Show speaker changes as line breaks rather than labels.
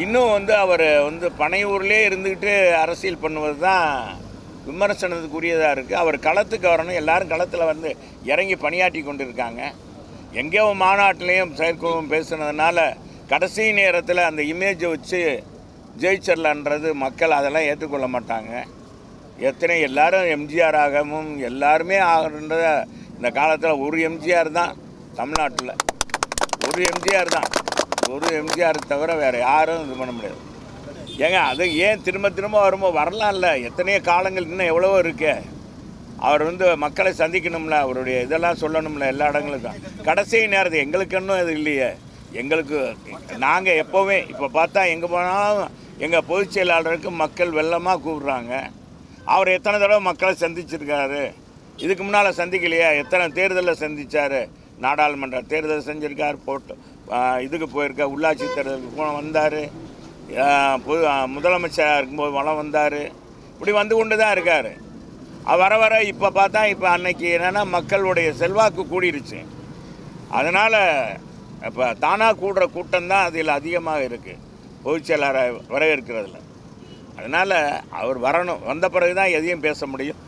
இன்னும் அவர் பனையூர்லேயே இருந்துக்கிட்டு அரசியல் பண்ணுவது தான் விமர்சனத்துக்குரியதாக இருக்குது. அவர் களத்துக்கு வரணும். எல்லாரும் களத்தில் இறங்கி பணியாற்றி கொண்டு இருக்காங்க. எங்கேயோ மாநாட்டிலையும் செயற்குழுவும் பேசுனதுனால கடைசி நேரத்தில் அந்த இமேஜை வச்சு ஜெயிச்சிடலான்றது மக்கள் அதெல்லாம் ஏற்றுக்கொள்ள மாட்டாங்க. எல்லாரும் எம்ஜிஆர் ஆகவும் எல்லாருமே ஆகின்ற இந்த காலத்தில் ஒரு எம்ஜிஆர் தான் தமிழ்நாட்டில், ஒரு எம்ஜிஆர் தான், ஒரு எம்ஜிஆர் தவிர வேறு யாரும் இது பண்ண முடியாது. ஏங்க அது ஏன் திரும்ப திரும்ப வரும்போது வரலாம்ல, எத்தனையோ காலங்கள் இன்னும் எவ்வளவோ இருக்கு. அவர் மக்களை சந்திக்கணும்ல, அவருடைய இதெல்லாம் சொல்லணும்ல எல்லா இடங்களுக்கும். கடைசி நேரத்தில் எங்களுக்கு இன்னும் இது இல்லையே. எங்களுக்கு நாங்கள் எப்போவுமே இப்போ பார்த்தா எங்கே போனாலும் எங்கள் பொதுச் செயலாளருக்கு மக்கள் வெள்ளமாக கூப்பிட்றாங்க. அவர் எத்தனை தடவை மக்களை சந்திச்சிருக்காரு, இதுக்கு முன்னால் சந்திக்கலையா? எத்தனை தேர்தலில் சந்தித்தார், நாடாளுமன்ற தேர்தல் செஞ்சுருக்கார், இதுக்கு போயிருக்கார், உள்ளாட்சி தேர்தலுக்கு வந்தார், முதலமைச்சராக இருக்கும்போது வளம் வந்தார், இப்படி கொண்டு தான் இருக்கார். வர வர இப்போ பார்த்தா இப்போ அன்னைக்கு என்னென்னா மக்களுடைய செல்வாக்கு கூடிருச்சு. அதனால் இப்போ தானாக கூடுற கூட்டம் தான் அதில் அதிகமாக இருக்குது பொதுச் செயலாளரை வரவேற்கிறதுல. அதனால் அவர் வரணும். வந்த பிறகு தான் எதையும் பேச முடியும்.